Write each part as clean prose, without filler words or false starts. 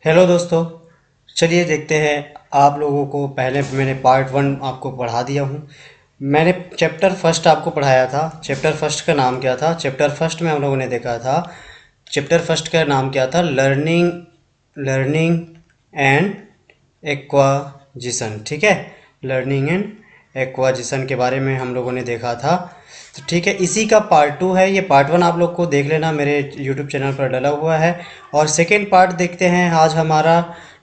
Hello दोस्तों। चलिए देखते हैं। आप लोगों को पहले मैंने पार्ट वन आपको पढ़ा दिया हूँ। मैंने चैप्टर फर्स्ट आपको पढ़ाया था। चैप्टर फर्स्ट का नाम क्या था? चैप्टर फर्स्ट में हम लोगों ने देखा था। चैप्टर फर्स्ट का नाम क्या था? Learning learning and acquisition. ठीक है, लर्निंग एंड एक्वाजिशन के बारे में हम लोगों ने देखा था। तो ठीक है, इसी का पार्ट टू है। ये पार्ट वन आप लोग को देख लेना, मेरे यूट्यूब चैनल पर डला हुआ है। और सेकेंड पार्ट देखते हैं आज हमारा।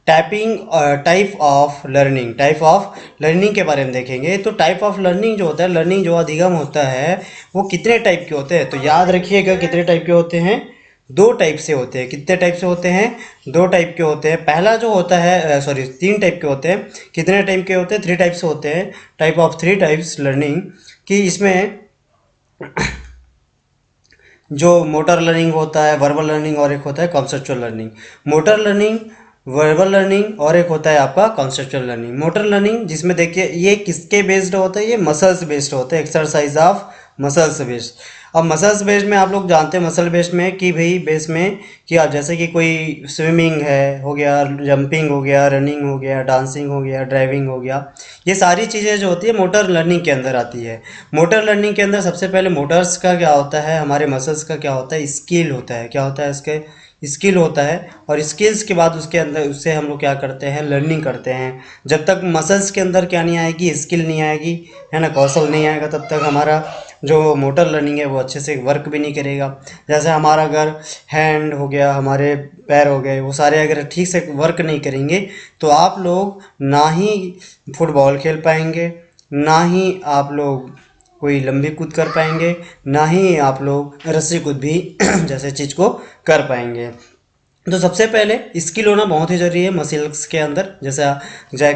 टाइपिंग टाइप ऑफ लर्निंग के बारे में देखेंगे। तो टाइप ऑफ लर्निंग जो होता है, लर्निंग जो अधिगम होता है, वो कितने टाइप के होते हैं? तो याद रखिएगा कितने टाइप के होते हैं। दो टाइप से होते हैं। कितने टाइप से होते हैं? दो टाइप के होते हैं। पहला जो होता है, सॉरी, तीन टाइप के होते हैं। कितने टाइप के होते हैं? थ्री टाइप से होते हैं। Type of three types learning कि इसमें जो मोटर लर्निंग होता है, वर्बल लर्निंग, और एक होता है conceptual learning. Motor learning, verbal learning, और एक होता है आपका कॉन्सेप्चुअल लर्निंग। मोटर लर्निंग जिसमें देखिए ये किसके बेस्ड होता है? ये मसल्स बेस्ड होता है। Exercise of muscles based. अब मसल्स बेस्ड में आप लोग जानते हैं, मसल बेस्ड में कि भाई बेस में कि आप जैसे कि कोई स्विमिंग है हो गया, जंपिंग हो गया, रनिंग हो गया, डांसिंग हो गया, ड्राइविंग हो गया, ये सारी चीज़ें जो होती है मोटर लर्निंग के अंदर आती है। मोटर लर्निंग के अंदर सबसे पहले मोटर्स का क्या होता है, हमारे मसल्स का क्या होता है? स्किल होता है। क्या होता है? इसके स्किल होता है। और स्किल्स के बाद उसके अंदर उससे हम लोग क्या करते हैं? लर्निंग करते हैं। जब तक मसल्स के अंदर क्या नहीं आएगी? स्किल नहीं आएगी, है ना, कौशल नहीं आएगा, तब तक हमारा जो मोटर लर्निंग है वो अच्छे से वर्क भी नहीं करेगा। जैसे हमारा अगर हैंड हो गया, हमारे पैर हो गए, वो सारे अगर ठीक से वर्क नहीं करेंगे तो आप लोग ना ही फुटबॉल खेल पाएंगे, ना ही आप लोग कोई लंबी कूद कर पाएंगे, ना ही आप लोग रस्सी कूद भी जैसे चीज़ को कर पाएंगे। तो सबसे पहले स्किल होना बहुत ही ज़रूरी है मसल्स के अंदर। जैसे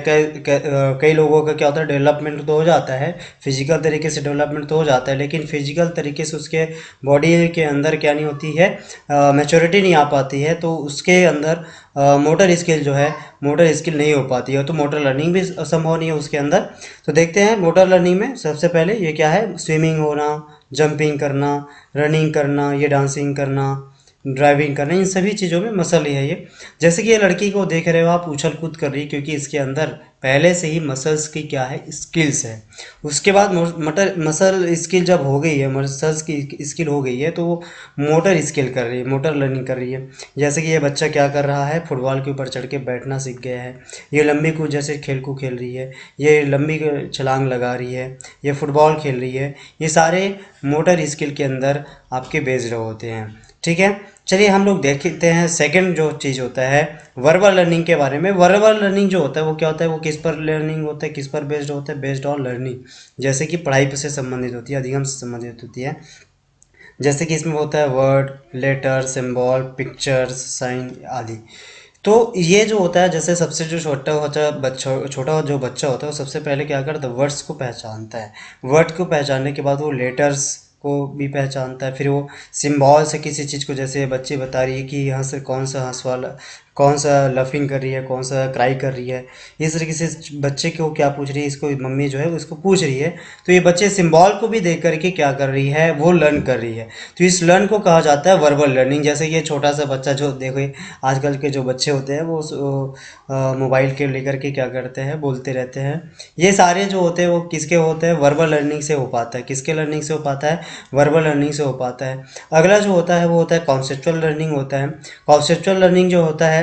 कई लोगों का क्या होता है, डेवलपमेंट तो हो जाता है, फिजिकल तरीके से डेवलपमेंट तो हो जाता है, लेकिन फिजिकल तरीके से उसके बॉडी के अंदर क्या नहीं होती है, मैच्योरिटी नहीं आ पाती है। तो उसके अंदर मोटर स्किल जो है, मोटर स्किल नहीं हो पाती है, तो मोटर लर्निंग भी संभव नहीं है उसके अंदर। तो देखते हैं मोटर लर्निंग में सबसे पहले ये क्या है। स्विमिंग होना, जंपिंग करना, रनिंग करना, ये डांसिंग करना, ड्राइविंग करना, इन सभी चीज़ों में मसल ही है ये। जैसे कि ये लड़की को देख रहे हो आप, उछल कूद कर रही है, क्योंकि इसके अंदर पहले से ही मसल्स की क्या है, स्किल्स है। उसके बाद मसल स्किल जब हो गई है, मसल्स की स्किल हो गई है, तो वो मोटर स्किल कर रही है, मोटर लर्निंग कर रही है। जैसे कि ये बच्चा क्या कर रहा है, फुटबॉल के ऊपर चढ़ के बैठना सीख गया है। ये लंबी कूद जैसे खेल को खेल रही है, ये लंबी छलांग लगा रही है, ये फुटबॉल खेल रही है। ये सारे मोटर स्किल के अंदर आपके बेस्ड होते हैं। ठीक है, चलिए हम लोग देखते हैं सेकंड जो चीज़ होता है वर्बल लर्निंग के बारे में। वर्बल लर्निंग जो होता है वो क्या होता है, वो किस पर लर्निंग होता है, किस पर बेस्ड होता है? Based on learning. जैसे कि पढ़ाई से संबंधित होती है, अधिगम से संबंधित होती है। जैसे कि इसमें होता है word, letter, symbol, pictures, sign आदि। तो ये जो होता है, जैसे सबसे जो छोटा जो बच्चा होता है, वो सबसे पहले क्या करता है, वर्ड्स को पहचानता है। वर्ड को पहचानने के बाद वो लेटर्स को भी पहचानता है। फिर वो सिंबल से किसी चीज़ को, जैसे बच्ची बता रही है कि यहाँ से कौन सा हंस वाला, कौन सा लफिंग कर रही है, कौन सा क्राई कर रही है, इस तरीके से बच्चे को क्या पूछ रही है, इसको मम्मी जो है उसको पूछ रही है। तो ये बच्चे सिंबल को भी देख करके क्या कर रही है, वो लर्न कर रही है। तो इस लर्न को कहा जाता है वर्बल लर्निंग। जैसे ये छोटा सा बच्चा जो देखो, आजकल के जो बच्चे होते हैं वो मोबाइल के लेकर के क्या करते हैं, बोलते रहते हैं। ये सारे जो होते हैं वो किसके होते हैं? वर्बल लर्निंग से हो पाता है। किसके लर्निंग से हो पाता है? वर्बल लर्निंग से हो पाता है। अगला जो होता है वो होता है कॉन्सेप्चुअल लर्निंग होता है। कॉन्सेप्चुअल लर्निंग जो होता है,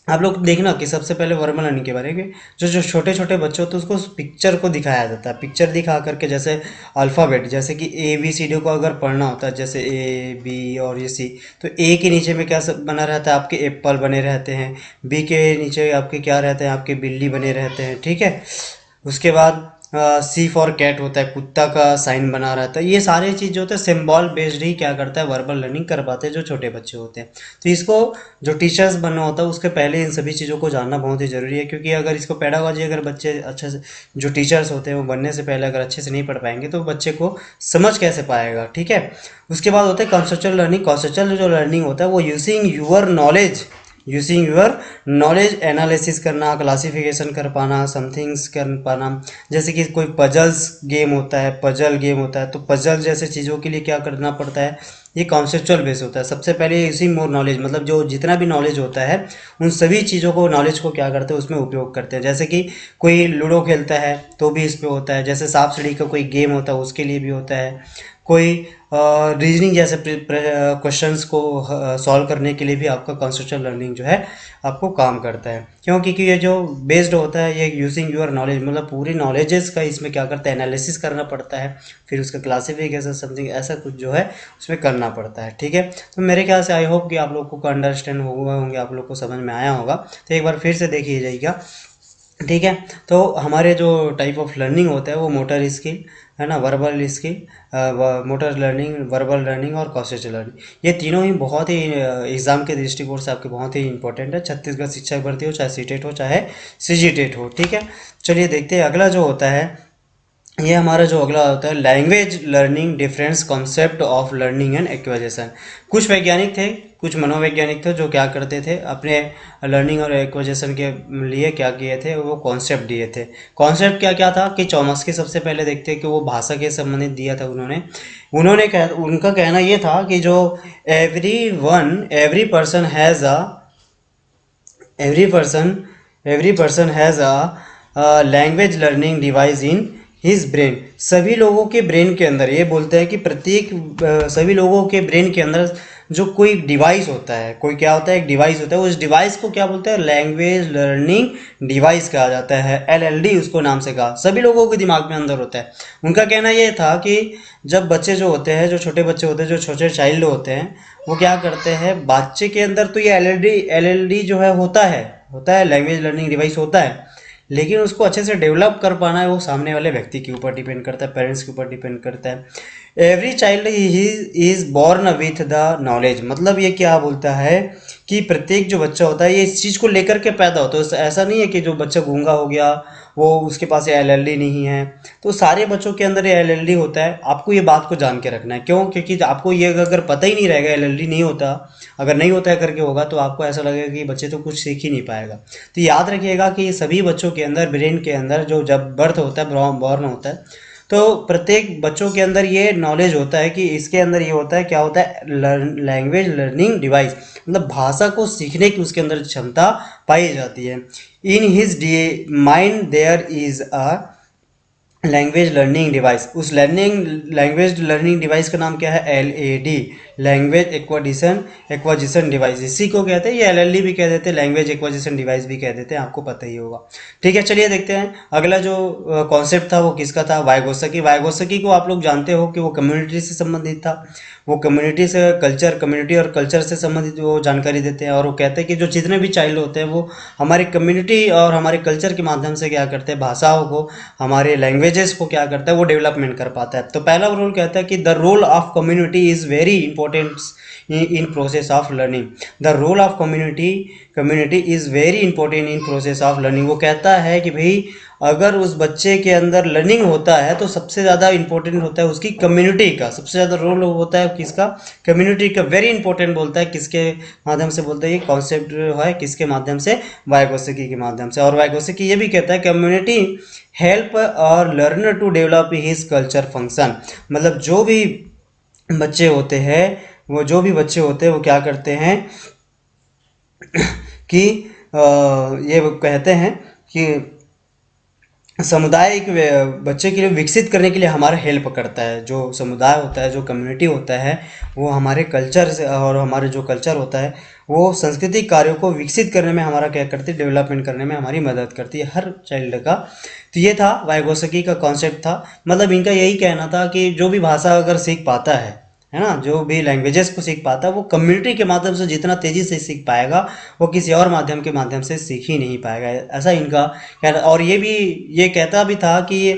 आप लोग देखना कि सबसे पहले वर्बल लर्निंग के बारे में, जो छोटे छोटे बच्चे होते हैं उसको पिक्चर को दिखाया जाता है। पिक्चर दिखा करके, जैसे अल्फ़ाबेट, जैसे कि ए बी सी डी को अगर पढ़ना होता है, जैसे ए बी और ये सी, तो ए के नीचे में क्या सब बना रहता है, आपके एप्पल बने रहते हैं। बी के नीचे आपके क्या रहते हैं, आपके बिल्ली बने रहते हैं। ठीक है, उसके बाद सी फॉर कैट होता है, कुत्ता का साइन बना रहता है। ये सारे चीज़ जो होते हैं सिंबल बेस्ड ही क्या करता है, वर्बल लर्निंग कर पाते हैं जो छोटे बच्चे होते हैं। तो इसको जो टीचर्स बनना होता है उसके पहले इन सभी चीज़ों को जानना बहुत ही ज़रूरी है, क्योंकि अगर इसको पेडागॉजी, अगर बच्चे अच्छे से, जो टीचर्स होते हैं वो बनने से पहले अगर अच्छे से नहीं पढ़ पाएंगे तो बच्चे को समझ कैसे पाएगा। ठीक है, उसके बाद होता है कॉन्सेप्चुअल लर्निंग। कॉन्सेप्चुअल जो लर्निंग होता है वो using your knowledge using your knowledge analysis करना, क्लासिफिकेशन कर पाना, समथिंग्स कर पाना। जैसे कि कोई पजल्स गेम होता है, पजल गेम होता है, तो पजल जैसे चीज़ों के लिए क्या करना पड़ता है, ये कॉन्सेप्चुअल बेस होता है। सबसे पहले यूजिंग मोर नॉलेज, मतलब जो जितना भी नॉलेज होता है उन सभी चीज़ों को, नॉलेज को क्या करते हैं उसमें उपयोग करते हैं। जैसे कि कोई लूडो खेलता है तो भी इस पे होता है, जैसे सांप सीढ़ी का कोई गेम होता है उसके लिए भी होता है, कोई रीजनिंग जैसे क्वेश्चंस को सॉल्व करने के लिए भी आपका कॉन्सेप्चुअल लर्निंग जो है आपको काम करता है। क्यों? क्योंकि ये जो बेस्ड होता है ये यूजिंग योर नॉलेज, मतलब पूरी नॉलेजेस का इसमें क्या करता है, एनालिसिस करना पड़ता है, फिर उसका क्लासिफिकेशन समथिंग ऐसा कुछ जो है उसमें करना पड़ता है। ठीक है, तो मेरे ख्याल से आई होप कि आप लोगों को अंडरस्टैंड हुआ होंगे, आप लोग को समझ में आया होगा। तो एक बार फिर से देखिए जाइएगा। ठीक है, तो हमारे जो टाइप ऑफ लर्निंग होता है वो मोटर स्किल है ना, verbal skill, motor learning, verbal learning और कॉन्सेप्चुअल लर्निंग, ये तीनों ही बहुत ही एग्जाम के दृष्टिकोण से आपके बहुत ही इंपॉर्टेंट है। छत्तीसगढ़ शिक्षक भर्ती हो, चाहे सीटेट हो, चाहे सीजीटेट हो। ठीक है, चलिए देखते हैं अगला जो होता है। ये हमारा जो अगला होता है language learning, difference concept of learning and acquisition. कुछ वैज्ञानिक थे, कुछ मनोवैज्ञानिक थे जो क्या करते थे, अपने लर्निंग और एक्विजिशन के लिए क्या किए थे, वो कॉन्सेप्ट दिए थे। कॉन्सेप्ट क्या क्या था कि चॉम्स्की सबसे पहले देखते हैं कि वो भाषा के संबंधित दिया था उन्होंने। उनका कहना ये था कि जो every person has a every person every person has a language learning device in his brain. सभी लोगों के ब्रेन के अंदर, ये बोलते हैं कि सभी लोगों के ब्रेन के अंदर जो कोई डिवाइस होता है, कोई क्या होता है, एक डिवाइस होता है, उस डिवाइस को क्या बोलते हैं, लैंग्वेज लर्निंग डिवाइस कहा जाता है, एलएलडी उसको नाम से कहा। सभी लोगों के दिमाग में अंदर होता है। उनका कहना ये था कि जब बच्चे जो होते हैं, जो छोटे बच्चे होते हैं, जो छोटे चाइल्ड होते हैं, वो क्या करते हैं, बच्चे के अंदर तो ये एलएलडी जो है होता है लैंग्वेज लर्निंग डिवाइस होता है, लेकिन उसको अच्छे से डेवलप कर पाना है वो सामने वाले व्यक्ति के ऊपर डिपेंड करता है, पेरेंट्स के ऊपर डिपेंड करता है। Every child is born with the knowledge, मतलब ये क्या बोलता है कि प्रत्येक जो बच्चा होता है ये इस चीज़ को लेकर के पैदा होता है। तो ऐसा नहीं है कि जो बच्चा गूंगा हो गया वो उसके पास एलएलडी नहीं है, तो सारे बच्चों के अंदर ये एलएलडी होता है। आपको ये बात को जान के रखना है। क्यों? क्योंकि आपको ये अगर पता ही नहीं रहेगा एलएलडी नहीं होता, अगर नहीं होता है करके होगा, तो आपको ऐसा लगेगा कि बच्चे तो कुछ सीख ही नहीं पाएगा। तो याद रखिएगा कि सभी बच्चों के अंदर, ब्रेन के अंदर जो जब बर्थ होता है, बॉर्न होता है, तो प्रत्येक बच्चों के अंदर ये नॉलेज होता है कि इसके अंदर ये होता है, क्या होता है, लैंग्वेज लर्निंग डिवाइस, मतलब भाषा को सीखने की उसके अंदर क्षमता पाई जाती है। In his mind there is a language learning device. उस लैंग्वेज लर्निंग डिवाइस का नाम क्या है, एलएडी, लैंग्वेज एक्वाजिशन डिवाइस। इसी को कहते हैं, ये एलएलडी भी कह देते हैं, लैंग्वेज एक्वाजिशन डिवाइस भी कह देते हैं, आपको पता ही होगा। ठीक है, चलिए देखते हैं अगला जो कॉन्सेप्ट था वो किसका था, वाइगोत्स्की। वाइगोत्स्की को आप लोग जानते हो कि वो कम्युनिटी से संबंधित था। वो कम्युनिटी से कम्युनिटी और कल्चर से संबंधित वो जानकारी देते हैं, और वो कहते हैं कि जो जितने भी चाइल्ड होते हैं वो हमारी कम्युनिटी और हमारे कल्चर के माध्यम से क्या करते हैं, भाषाओं को, हमारे लैंग्वेजेस को क्या करता है, वो डेवलपमेंट कर पाता है। तो पहला रोल कहता है कि the role of community is very important in process of learning. The role of community is very important in process of learning. वो कहता है कि भाई अगर उस बच्चे के अंदर लर्निंग होता है तो सबसे ज़्यादा इंपॉर्टेंट होता है उसकी कम्युनिटी का, सबसे ज़्यादा रोल होता है किसका, कम्युनिटी का। वेरी इंपॉर्टेंट बोलता है, किसके माध्यम से बोलता है, ये कॉन्सेप्ट है किसके माध्यम से, वाइगोत्स्की के माध्यम से। और वाइगोत्स्की ये भी कहता है कम्युनिटी हेल्प और learner to develop his culture function. मतलब जो भी बच्चे होते हैं वो क्या करते हैं कि ये कहते हैं कि समुदाय एक बच्चे के लिए विकसित करने के लिए हमारा हेल्प करता है। जो समुदाय होता है, जो कम्युनिटी होता है, वो हमारे कल्चर से, और हमारे जो कल्चर होता है वो सांस्कृतिक कार्यों को विकसित करने में हमारा क्या करती है, डेवलपमेंट करने में हमारी मदद करती है हर चाइल्ड का। तो ये था वाइगोत्स्की का कॉन्सेप्ट था। मतलब इनका यही कहना था कि जो भी भाषा अगर सीख पाता है ना, जो भी लैंग्वेजेस को सीख पाता है वो कम्युनिटी के माध्यम से जितना तेज़ी से सीख पाएगा वो किसी और माध्यम के माध्यम से सीख ही नहीं पाएगा, ऐसा इनका कहना। और ये कहता भी था कि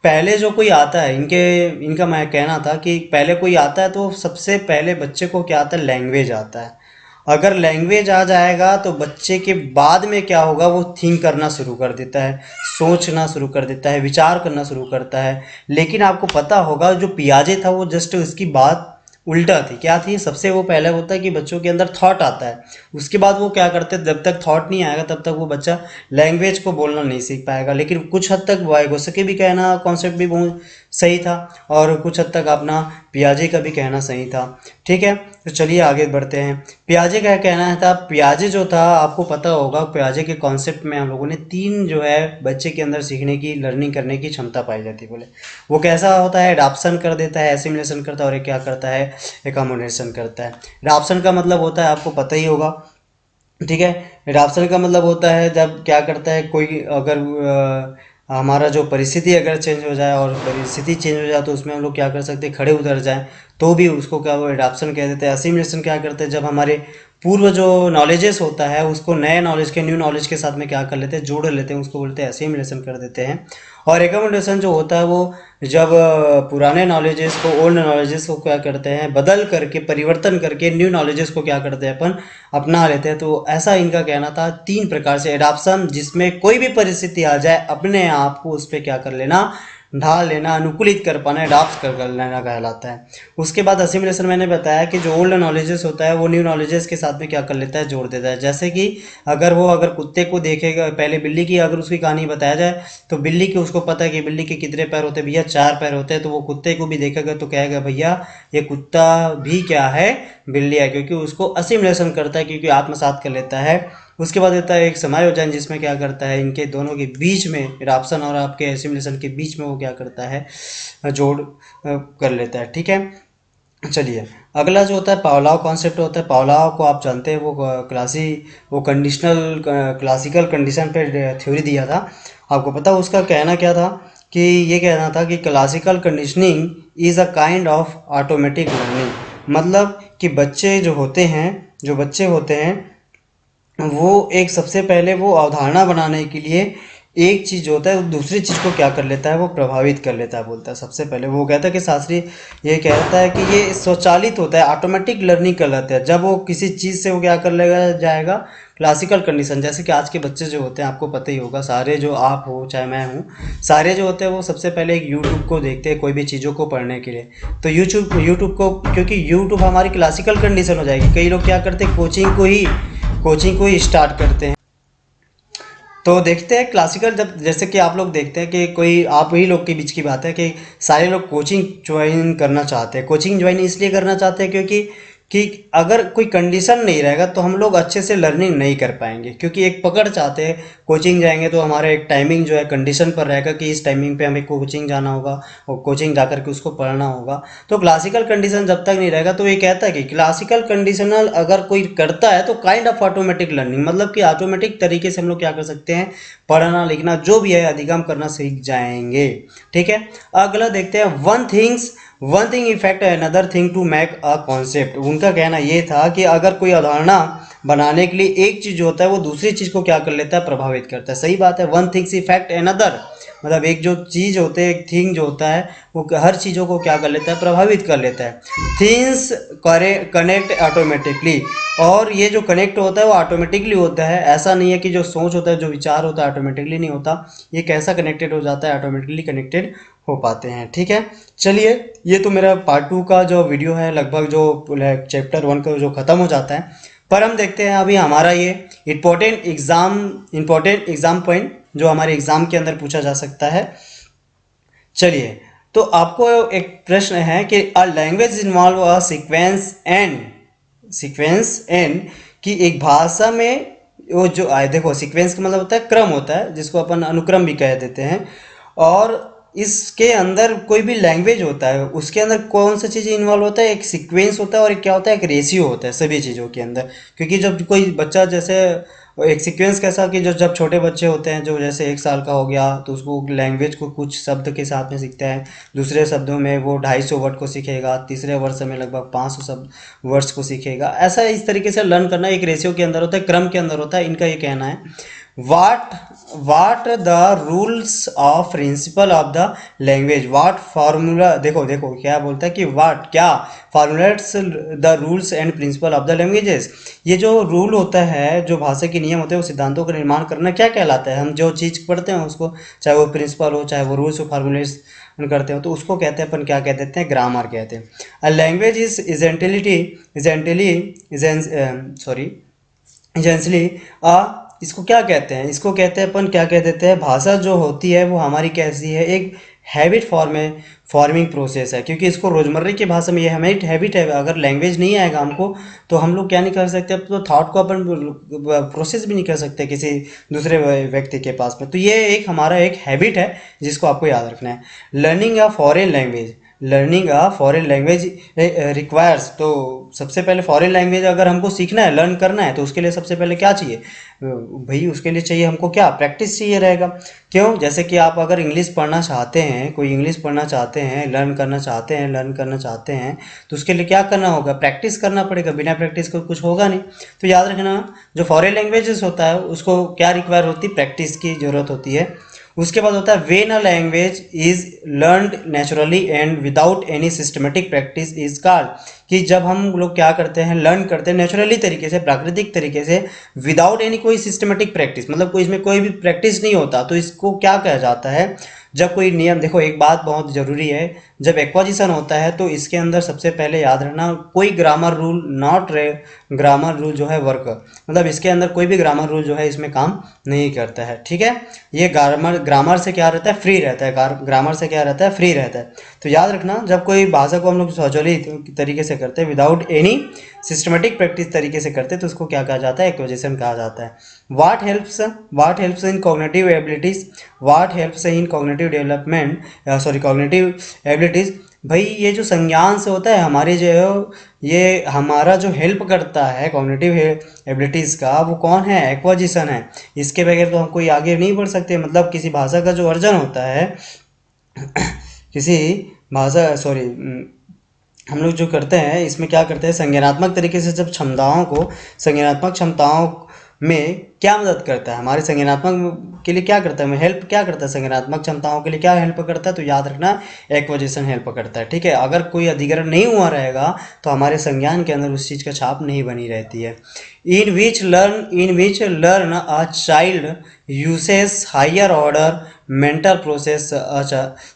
पहले जो कोई आता है, इनका मैं कहना था कि पहले कोई आता है तो सबसे पहले बच्चे को क्या आता है, लैंग्वेज आता है। अगर लैंग्वेज आ जाएगा तो बच्चे के बाद में क्या होगा, वो थिंक करना शुरू कर देता है, सोचना शुरू कर देता है, विचार करना शुरू करता है। लेकिन आपको पता होगा जो पियाजे था वो जस्ट उसकी बात उल्टा थी। क्या थी? सबसे वो पहले होता है कि बच्चों के अंदर थॉट आता है, उसके बाद वो क्या करते हैं, जब तक थॉट नहीं आएगा तब तक वो बच्चा लैंग्वेज को बोलना नहीं सीख पाएगा। लेकिन कुछ हद तक वाइगोत्स्की भी कहना कॉन्सेप्ट भी बहुत सही था, और कुछ हद तक अपना पियाजे का भी कहना सही था। ठीक है, तो चलिए आगे बढ़ते हैं। पियाजे का कहना था, पियाजे जो था आपको पता होगा, पियाजे के कॉन्सेप्ट में हम लोगों ने 3 जो है बच्चे के अंदर सीखने की, लर्निंग करने की क्षमता पाई जाती है। बोले वो कैसा होता है? एडाप्शन कर देता है, एसिमिलेशन करता है, और एक क्या करता है, एकोमोडेशन करता है। एडाप्शन का मतलब होता है आपको पता ही होगा, ठीक है। एडाप्शन का मतलब होता है जब क्या करता है कोई, अगर हमारा जो परिस्थिति अगर चेंज हो जाए, और परिस्थिति चेंज हो जाए तो उसमें हम लोग क्या कर सकते हैं, खड़े उतर जाएं, तो भी उसको क्या वो एडाप्शन कह देते हैं। असिमिलेशन क्या करते हैं, जब हमारे पूर्व जो नॉलेजेस होता है उसको नए नॉलेज के, न्यू नॉलेज के साथ में क्या कर लेते हैं, जोड़ लेते हैं, उसको बोलते हैं असिमिलेशन कर देते हैं। और एकोमोडेशन जो होता है वो जब पुराने नॉलेजेस को, ओल्ड नॉलेजेस को क्या करते हैं, बदल करके, परिवर्तन करके न्यू नॉलेजेस को क्या करते हैं, अपन अपना लेते हैं। तो ऐसा इनका कहना था। 3 प्रकार से एडाप्शन, जिसमें कोई भी परिस्थिति आ जाए अपने आप को उस पर क्या कर लेना, ढाल लेना, अनुकूलित कर पाना, अडॉप्ट कर लेना कहलाता है। उसके बाद असिमिलेशन मैंने बताया कि जो ओल्ड नॉलेजेस होता है वो न्यू नॉलेजेस के साथ में क्या कर लेता है, जोड़ देता है। जैसे कि अगर कुत्ते को देखेगा, पहले बिल्ली की अगर उसकी कहानी बताया जाए तो बिल्ली की उसको पता है कि बिल्ली के कितने पैर होते हैं, भैया 4 पैर होते हैं, तो वो कुत्ते को भी देखेगा तो कहेगा भैया ये कुत्ता भी क्या है, बिल्ली है, क्योंकि उसको असिमिलेशन करता है, क्योंकि आत्मसात कर लेता है। उसके बाद देता है एक समायोजन, जिसमें क्या करता है, इनके दोनों के बीच में, एडाप्शन और आपके एसिमिलेशन के बीच में वो क्या करता है, जोड़ कर लेता है। ठीक है, चलिए अगला जो होता है पावलाव कॉन्सेप्ट होता है। पावलाव को आप जानते हैं, वो कंडीशनल क्लासिकल कंडीशन पे थ्योरी दिया था। आपको पता उसका कहना क्या था, कि ये कहना था कि classical conditioning is a kind of automatic learning. मतलब कि जो बच्चे होते हैं वो एक सबसे पहले वो अवधारणा बनाने के लिए एक चीज़ होता है, वो दूसरी चीज़ को क्या कर लेता है, वो प्रभावित कर लेता है। बोलता है सबसे पहले वो कहता है कि शास्त्री ये कहता है कि ये स्वचालित होता है, ऑटोमेटिक लर्निंग कर लेता है। जब वो किसी चीज़ से वो क्या कर लेगा जाएगा, क्लासिकल कंडीशन। जैसे कि आज के बच्चे जो होते हैं, आपको पता ही होगा, सारे जो आप हो चाहे मैं हूँ, सारे जो होते हैं वो सबसे पहले एक यूट्यूब को देखते हैं कोई भी चीज़ों को पढ़ने के लिए। तो यूट्यूब को, क्योंकि यूट्यूब हमारी क्लासिकल कंडीशन हो जाएगी। कई लोग क्या करते हैं, कोचिंग को ही स्टार्ट करते हैं। तो देखते हैं क्लासिकल, जब जैसे कि आप लोग देखते हैं कि कोई, आप ही लोग के बीच की बात है कि सारे लोग कोचिंग ज्वाइन करना चाहते हैं। कोचिंग ज्वाइन इसलिए करना चाहते हैं क्योंकि अगर कोई कंडीशन नहीं रहेगा तो हम लोग अच्छे से लर्निंग नहीं कर पाएंगे, क्योंकि एक पकड़ चाहते हैं। कोचिंग जाएंगे तो हमारा एक टाइमिंग जो है कंडीशन पर रहेगा कि इस टाइमिंग पे हमें कोचिंग जाना होगा, और कोचिंग जा करके उसको पढ़ना होगा। तो क्लासिकल कंडीशन जब तक नहीं रहेगा, तो ये कहता है कि क्लासिकल कंडीशनल अगर कोई करता है तो काइंड ऑफ ऑटोमेटिक लर्निंग, मतलब कि ऑटोमेटिक तरीके से हम लोग क्या कर सकते हैं, पढ़ना लिखना जो भी है अधिगम करना सीख जाएंगे। ठीक है, अगला देखते हैं one thing effect another thing to make a concept. उनका कहना ये था कि अगर कोई अवधारणा बनाने के लिए एक चीज होता है, वो दूसरी चीज को क्या कर लेता है, प्रभावित करता है। सही बात है, वन थिंग्स इफेक्ट अनदर, मतलब एक जो चीज होते है, एक थिंग जो होता है वो हर चीज़ों को क्या कर लेता है, प्रभावित कर लेता है। थिंग्स कनेक्ट ऑटोमेटिकली, और ये जो कनेक्ट होता है वो ऑटोमेटिकली होता है। ऐसा नहीं है कि जो सोच होता है, जो विचार होता है ऑटोमेटिकली नहीं होता, ये कैसा कनेक्टेड हो जाता है, ऑटोमेटिकली कनेक्टेड हो पाते हैं। ठीक है, चलिए ये तो मेरा पार्ट 2 का जो वीडियो है, लगभग जो चैप्टर 1 का जो ख़त्म हो जाता है। पर हम देखते हैं अभी हमारा ये इम्पोर्टेंट एग्ज़ाम पॉइंट जो हमारे एग्ज़ाम के अंदर पूछा जा सकता है। चलिए, तो आपको एक प्रश्न है कि a language involve a sequence and, कि एक भाषा में वो जो देखो सीक्वेंस का मतलब होता है क्रम होता है, जिसको अपन अनुक्रम भी कह देते हैं। और इसके अंदर कोई भी लैंग्वेज होता है, उसके अंदर कौन सा चीज़ इन्वॉल्व होता है, एक सीक्वेंस होता है और एक क्या होता है, एक रेशियो होता है सभी चीज़ों के अंदर। क्योंकि जब कोई बच्चा, जैसे एक सीक्वेंस कैसा कि जो जब छोटे बच्चे होते हैं, जो जैसे 1 साल का हो गया, तो उसको लैंग्वेज को कुछ शब्द के साथ में सीखता है। दूसरे शब्दों में वो 250 वर्ड को सीखेगा, तीसरे वर्ष में लगभग 500 शब्द वर्ड्स को सीखेगा। ऐसा इस तरीके से लर्न करना एक रेशियो के अंदर होता है, क्रम के अंदर होता है। इनका ये कहना है, what the rules of principle of the language, what formula, देखो क्या बोलता है कि वाट क्या formulates the rules and principles of the languages. ये जो रूल होता है, जो भाषा के नियम होते हैं, वो सिद्धांतों का निर्माण करना क्या कहलाता है। हम जो चीज़ पढ़ते हैं उसको, चाहे वो प्रिंसिपल हो, चाहे वो रूल्स हो, फार्मूलेट्स करते हो तो उसको कहते हैं अपन, क्या कह देते हैं, ग्रामर कहते हैं। अ लैंग्वेज इजेंशली इसको क्या कहते हैं, इसको कहते हैं अपन, क्या कह देते हैं, भाषा जो होती है वो हमारी कैसी है, एक हैबिट फॉर्मिंग प्रोसेस है, क्योंकि इसको रोजमर्रा की भाषा में ये हमारी हैबिट है। अगर लैंग्वेज नहीं आएगा हमको तो हम लोग क्या नहीं कर सकते, तो थॉट को अपन प्रोसेस भी नहीं कर सकते किसी दूसरे व्यक्ति के पास में। तो ये एक हमारा एक हैबिट है जिसको आपको याद रखना है। Learning a foreign language requires, तो सबसे पहले फॉरेन लैंग्वेज अगर हमको सीखना है, लर्न करना है, तो उसके लिए सबसे पहले क्या चाहिए भाई, उसके लिए चाहिए हमको क्या, प्रैक्टिस चाहिए रहेगा। क्यों, जैसे कि आप अगर इंग्लिश पढ़ना चाहते हैं, कोई इंग्लिश पढ़ना चाहते हैं, लर्न करना चाहते हैं, तो उसके लिए क्या करना होगा, प्रैक्टिस करना पड़ेगा। बिना प्रैक्टिस को कुछ होगा नहीं। तो याद रखना, जो फॉरेन लैंग्वेजेस होता है उसको क्या रिक्वायर होती है, प्रैक्टिस की ज़रूरत होती है। उसके बाद होता है when a language is learned naturally and without any systematic practice is called, कि जब हम लोग क्या करते हैं, लर्न करते हैं नेचुरली तरीके से, प्राकृतिक तरीके से, विदाउट एनी कोई सिस्टमेटिक प्रैक्टिस, मतलब कोई इसमें कोई भी प्रैक्टिस नहीं होता, तो इसको क्या कहा जाता है, जब कोई नियम, देखो एक बात बहुत ज़रूरी है, जब एक्वाजिशन होता है तो इसके अंदर सबसे पहले याद रखना, कोई ग्रामर रूल ग्रामर रूल जो है वर्क, मतलब इसके अंदर कोई भी ग्रामर रूल जो है इसमें काम नहीं करता है, ठीक है। ये ग्रामर से क्या रहता है, फ्री रहता है, ग्रामर से क्या रहता है, फ्री रहता है। तो याद रखना, जब कोई भाषा को हम लोग स्वचालित तरीके से करते हैं, विदाउट एनी सिस्टमेटिक प्रैक्टिस तरीके से करते हैं, तो उसको क्या कहा जाता है, एक्विजिशन कहा जाता है। What helps in cognitive abilities, what helps in cognitive development, cognitive abilities, भाई ये जो संज्ञान से होता है हमारे जो है, ये हमारा जो हेल्प करता है कॉग्निटिव एबिलिटीज़ का, वो कौन है, एक्विजिशन है। इसके बगैर तो हम कोई आगे नहीं बढ़ सकते। मतलब किसी भाषा का जो अर्जन होता है किसी भाषा हम लोग जो करते हैं, इसमें क्या करते हैं, संज्ञानात्मक तरीके से जब संज्ञानात्मक क्षमताओं में क्या मदद करता है, हमारे संज्ञानात्मक के लिए क्या करता है, हेल्प क्या करता है, संज्ञानात्मक क्षमताओं के लिए क्या हेल्प करता है, तो याद रखना एक्विजिशन हेल्प करता है, ठीक है। अगर कोई अधिग्रहण नहीं हुआ रहेगा तो हमारे संज्ञान के अंदर उस चीज़ का छाप नहीं बनी रहती है। In which learn a child uses higher order mental process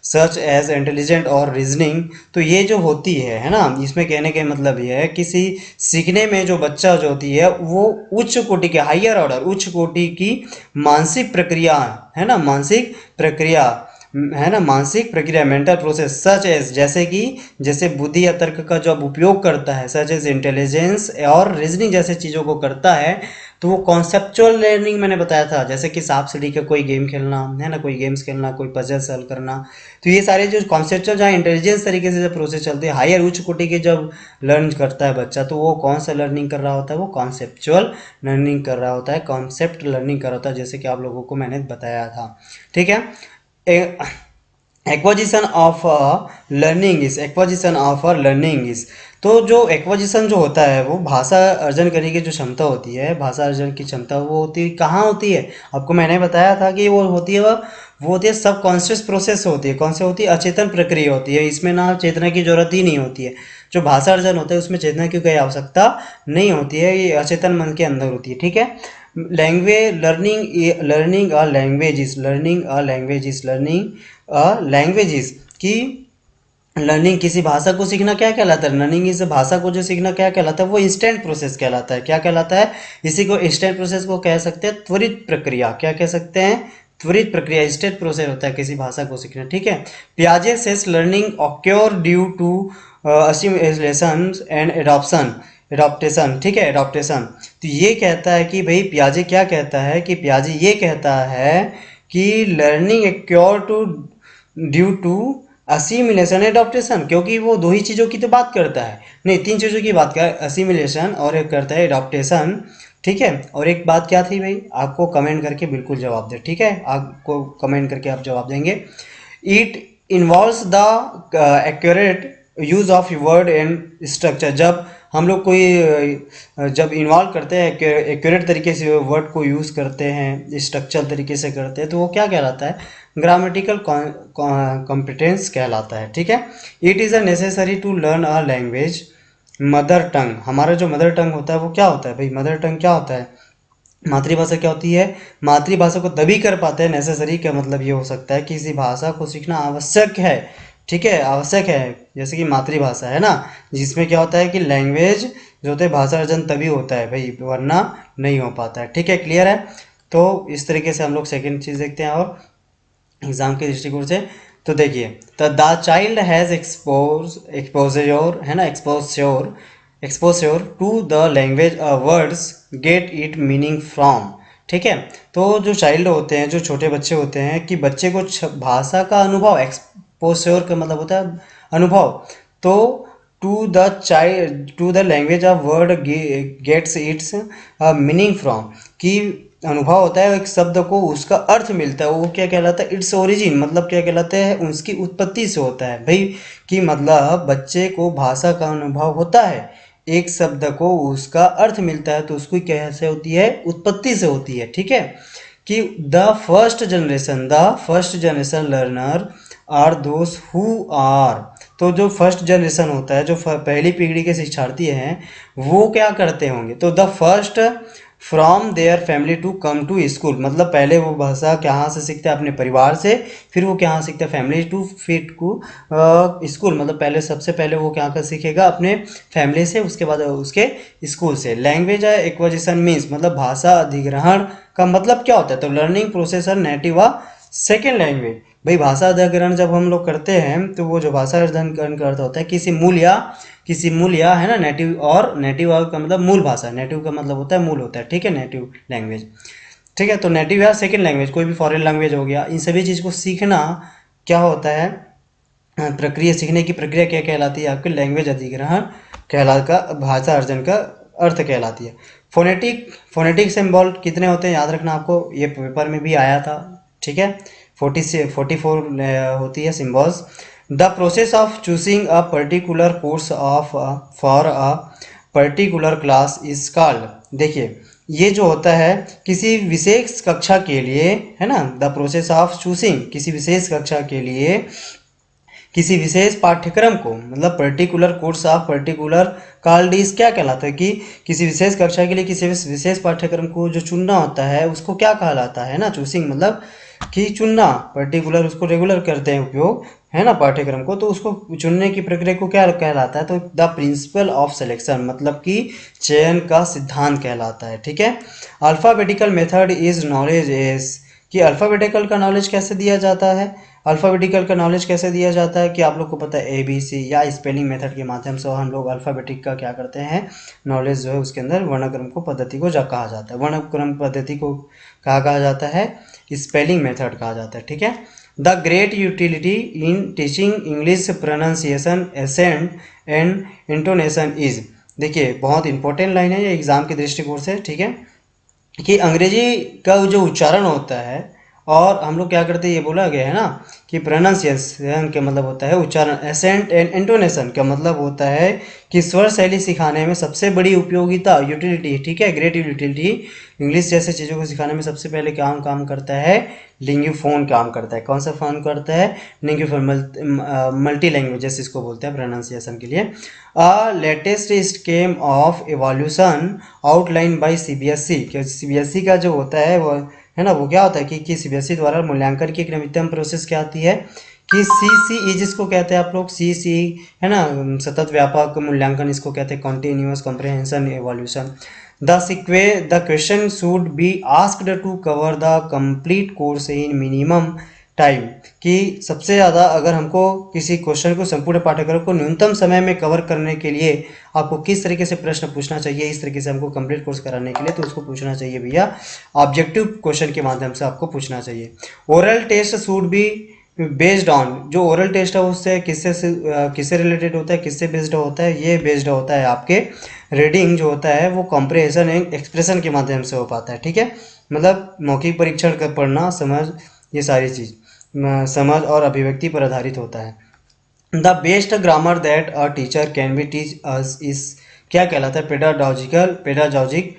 such as intelligent और रीजनिंग, तो ये जो होती है ना, इसमें कहने का मतलब ये है, किसी सीखने में जो बच्चा जो होती है वो उच्च कोटि के, हायर ऑर्डर, उच्च कोटि की मानसिक प्रक्रिया है ना, मानसिक प्रक्रिया मेंटल प्रोसेस सच एज, जैसे बुद्धि या तर्क का जब उपयोग करता है, सच एज इंटेलिजेंस और रीजनिंग जैसे चीज़ों को करता है, तो वो कॉन्सेप्चुअल लर्निंग मैंने बताया था, जैसे कि सांप सीढ़ी का कोई गेम खेलना है ना, कोई गेम्स खेलना, कोई पजल सॉल्व करना, तो ये सारे जो कॉन्सेप्चुअल, जहाँ इंटेलिजेंस तरीके से जब प्रोसेस चलते हैं, हायर उच्च कोटि के जब लर्न करता है बच्चा, तो वो कौन सा लर्निंग कर रहा होता है, वो कॉन्सेप्चुअल लर्निंग कर रहा होता है, कॉन्सेप्ट लर्निंग कर रहा होता है, जैसे कि आप लोगों को मैंने बताया था, ठीक है। एक्विजिशन ऑफ लर्निंग इज, तो जो एक्विजिशन जो होता है वो भाषा अर्जन करने की जो क्षमता होती है, भाषा अर्जन की क्षमता वो होती है, कहाँ होती है, आपको मैंने बताया था कि वो होती है सब कॉन्शियस प्रोसेस होती है। कौन से होती है, अचेतन प्रक्रिया होती है, इसमें ना चेतना की जरूरत ही नहीं होती है। जो भाषा अर्जन होता है उसमें चेतना की कोई आवश्यकता नहीं होती है, ये अचेतन मन के अंदर होती है, ठीक है। लर्निंग अ लैंग्वेज की लर्निंग, किसी भाषा को सीखना क्या कहलाता है, लर्निंग इस भाषा को जो सीखना क्या कहलाता है, वो इंस्टेंट प्रोसेस कहलाता है। क्या कहलाता है, इसी को इंस्टेंट प्रोसेस को कह सकते हैं, त्वरित प्रक्रिया, क्या कह सकते हैं, त्वरित प्रक्रिया, इंस्टेंट प्रोसेस होता है किसी भाषा को सीखना, ठीक है। पियाजे says learning occur due to assimilation and adaptation, ठीक है, एडॉप्टेशन। तो ये कहता है कि भाई पियाजे क्या कहता है, कि पियाजे ये कहता है कि learning occur to due to assimilation adaptation, क्योंकि वो दो ही चीज़ों की तो बात करता है, नहीं तीन चीज़ों की बात कर, असिमिलेशन और एक करता है एडॉप्टेशन, ठीक है। और एक बात क्या थी भाई, आपको कमेंट करके बिल्कुल जवाब दे, ठीक है, आपको कमेंट करके आप जवाब देंगे। It involves the accurate use of word and structure, जब हम लोग जब इन्वॉल्व करते हैं, एक्यूरेट तरीके से वर्ड को यूज़ करते हैं, स्ट्रक्चरल तरीके से करते हैं, तो वो क्या कहलाता है, ग्रामेटिकल कॉम्पिटेंस कहलाता है, ठीक है। It is a necessary to learn a language mother tongue, हमारा जो मदर टंग होता है वो क्या होता है भाई, मदर टंग क्या होता है, मातृभाषा क्या होती है? मातृभाषा को तभी कर पाते हैं, नेसेसरी का मतलब ये हो सकता है कि किसी भाषा को सीखना आवश्यक है, ठीक है, आवश्यक है, जैसे कि मातृभाषा है ना, जिसमें क्या होता है कि लैंग्वेज जो होता है भाषा अर्जन तभी होता है भाई, वरना नहीं हो पाता है, ठीक है, क्लियर है। तो इस तरीके से हम लोग सेकेंड चीज़ देखते हैं और एग्जाम के दृष्टिकोण से। तो देखिए, द चाइल्ड हैज़ एक्सपोजर है ना, exposure to the language words get it meaning from, ठीक है। तो जो चाइल्ड होते हैं, जो छोटे बच्चे होते हैं, कि बच्चे को भाषा का अनुभव, एक्सपोजर का मतलब होता है अनुभव, तो to the language of word gets its meaning from, कि अनुभव होता है एक शब्द को उसका अर्थ मिलता है, वो क्या कहलाता है? इट्स ओरिजिन, मतलब क्या कहलाता है? उसकी उत्पत्ति से होता है भाई, कि मतलब बच्चे को भाषा का अनुभव होता है, एक शब्द को उसका अर्थ मिलता है, तो उसको कैसे होती है? उत्पत्ति से होती है, ठीक है। कि the first generation learner are those who are, तो जो फर्स्ट जनरेशन होता है, जो पहली पीढ़ी के शिक्षार्थी हैं, वो क्या करते होंगे? तो the first from their family to come to school, मतलब पहले वो भाषा कहाँ से सीखते हैं? अपने परिवार से, फिर वो कहाँ सीखते हैं? फैमिली टू फिट को स्कूल, मतलब पहले सबसे पहले वो क्या कर सीखेगा? अपने फैमिली से, उसके बाद उसके स्कूल से। लैंग्वेज एक्विजिशन मीन्स, मतलब भाषा अधिग्रहण का मतलब क्या होता है? तो learning process native second language, भाई भाषा अधिग्रहण जब हम लोग करते हैं, तो वो जो भाषा अधिग्रहण करता होता है किसी मूल या है ना, नेटिव का मतलब मूल भाषा, नेटिव का मतलब होता है मूल होता है, ठीक है, नेटिव लैंग्वेज, ठीक है। तो नेटिव या सेकेंड लैंग्वेज, कोई भी फॉरेन लैंग्वेज हो गया, इन सभी चीज़ को सीखना क्या होता है? प्रक्रिया, सीखने की प्रक्रिया क्या कहलाती है? आपके लैंग्वेज अधिग्रहण का भाषा अर्जन का अर्थ कहलाती है। फोनेटिक सिंबल कितने होते हैं याद रखना आपको, ये पेपर में भी आया था, ठीक है। 44 होती है symbols. The process of choosing a particular course of for a particular class is called, देखिए ये जो होता है किसी विशेष कक्षा के लिए, है ना, द प्रोसेस ऑफ चूजिंग, किसी विशेष कक्षा के लिए किसी विशेष पाठ्यक्रम को, मतलब particular course of particular called is क्या कहलाता है? कि किसी विशेष कक्षा के लिए किसी विशेष पाठ्यक्रम को जो चुनना होता है, उसको क्या कहलाता है ना? चूसिंग मतलब कि चुनना, पर्टिकुलर उसको रेगुलर करते हैं उपयोग, है ना, पाठ्यक्रम को, तो उसको चुनने की प्रक्रिया को क्या कहलाता है? तो द प्रिंसिपल ऑफ सिलेक्शन, मतलब कि चयन का सिद्धांत कहलाता है, ठीक है। Alphabetical method is knowledge is, कि अल्फ़ाबेटिकल का नॉलेज कैसे दिया जाता है? अल्फ़ाबेटिकल का नॉलेज कैसे दिया जाता है? कि आप लोग को पता है ABC या स्पेलिंग मेथड के माध्यम से हम लोग अल्फ़ाबेटिक का क्या करते हैं? नॉलेज जो है उसके अंदर वर्णक्रम को पद्धति को कहा जाता है, वर्णक्रम पद्धति को कहा जाता है, स्पेलिंग मेथड कहा जाता है, ठीक है। The great utility in teaching English pronunciation accent and intonation is, देखिए बहुत इंपॉर्टेंट लाइन है ये एग्जाम के दृष्टिकोण से, ठीक है, कि अंग्रेजी का जो उच्चारण होता है, और हम लोग क्या करते हैं, ये बोला गया है ना कि प्रोनाउंसिएशन का मतलब होता है उच्चारण, एसेंट एंड इंटोनेशन का मतलब होता है कि स्वर शैली सिखाने में सबसे बड़ी उपयोगिता, यूटिलिटी, ठीक है, ग्रेट यूटिलिटी इंग्लिश जैसे चीज़ों को सिखाने में सबसे पहले काम करता है लिंग्यूफोन, काम करता है। कौन सा फोन करता है? लिंग्यूफोन, मल्टी लैंग्वेजेस इसको बोलते हैं प्रोनाउंसिएशन के लिए। Latest scheme of evaluation outline by CBSE, क्या CBSE का जो होता है वो है ना, वो क्या होता है कि CBSE द्वारा मूल्यांकन की एक नवीनतम प्रोसेस क्या आती है? कि CCE जिसको कहते हैं आप लोग, CCE है ना, सतत व्यापक मूल्यांकन इसको कहते हैं, continuous comprehension evaluation. The question should be asked to cover the complete course in minimum time, कि सबसे ज़्यादा अगर हमको किसी क्वेश्चन को, संपूर्ण पाठ्यक्रम को न्यूनतम समय में कवर करने के लिए आपको किस तरीके से प्रश्न पूछना चाहिए, इस तरीके से हमको कंप्लीट कोर्स कराने के लिए, तो उसको पूछना चाहिए भैया ऑब्जेक्टिव क्वेश्चन के माध्यम से आपको पूछना चाहिए। Oral test should be based on, जो ओरल टेस्ट है उससे किससे रिलेटेड होता है, किससे बेस्ड होता है? ये बेस्ड होता है आपके रीडिंग जो होता है वो कॉम्प्रिहेंशन एंड एक्सप्रेशन के माध्यम से हो पाता है, ठीक है, मतलब मौखिक परीक्षण कर पढ़ना, समझ, ये सारी चीज़ समझ और अभिव्यक्ति पर आधारित होता है। The best grammar that a teacher can be teach us इस क्या कहलाता है? पेडागॉजिक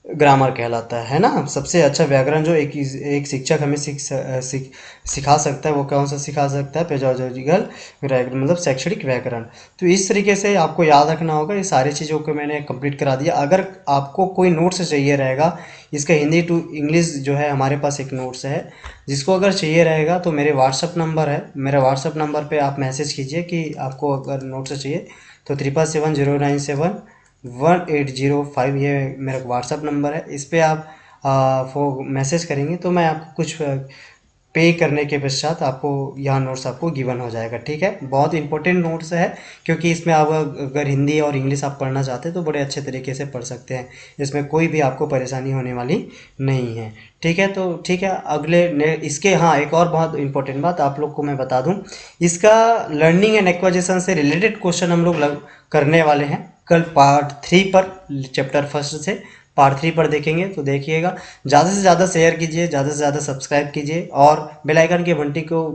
ग्रामर कहलाता है ना। सबसे अच्छा व्याकरण जो एक शिक्षक हमें सिखा सकता है, वो कौन सा सिखा सकता है? पेडागोजिकल व्याकरण, मतलब शैक्षणिक व्याकरण। तो इस तरीके से आपको याद रखना होगा। ये सारी चीज़ों को मैंने कंप्लीट करा दिया। अगर आपको कोई नोट्स चाहिए रहेगा इसका हिंदी टू इंग्लिश जो है, हमारे पास एक नोट्स है, जिसको अगर चाहिए रहेगा तो मेरे व्हाट्सअप नंबर है, मेरे व्हाट्सअप नंबर पे आप मैसेज कीजिए कि आपको अगर नोट्स चाहिए, तो 7770971180 ये मेरा व्हाट्सअप नंबर है। इस पे आप मैसेज करेंगे तो मैं आपको कुछ पे करने के पश्चात आपको यह नोट्स आपको गिवन हो जाएगा। ठीक है, बहुत इंपॉर्टेंट नोट्स है, क्योंकि इसमें आप अगर हिंदी और इंग्लिश आप पढ़ना चाहते हैं तो बड़े अच्छे तरीके से पढ़ सकते हैं। इसमें कोई भी आपको परेशानी होने वाली नहीं है। ठीक है, तो ठीक है, इसके, हाँ, एक और बहुत इंपॉर्टेंट बात आप लोग को मैं बता दूं, इसका लर्निंग एंड एक्वाजिशन से रिलेटेड क्वेश्चन हम लोग करने वाले हैं कल पार्ट 3 पर, चैप्टर फर्स्ट से पार्ट 3 पर देखेंगे। तो देखिएगा, ज़्यादा से ज़्यादा शेयर कीजिए, ज़्यादा से ज़्यादा सब्सक्राइब कीजिए और बेल आइकन की घंटी को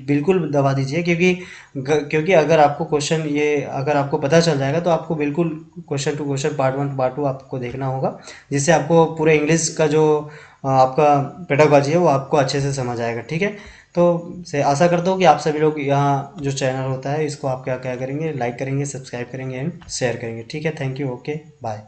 बिल्कुल दबा दीजिए, क्योंकि अगर आपको क्वेश्चन ये अगर आपको पता चल जाएगा तो आपको बिल्कुल question to question part 1 part 2 आपको देखना होगा, जिससे आपको पूरे इंग्लिश का जो आपका पेडागॉजी है वो आपको अच्छे से समझ आएगा। ठीक है, तो से आशा करता हूँ कि आप सभी लोग यहाँ जो चैनल होता है इसको आप क्या क्या करेंगे, लाइक करेंगे, सब्सक्राइब करेंगे एंड शेयर करेंगे। ठीक है, थैंक यू, ओके, बाय।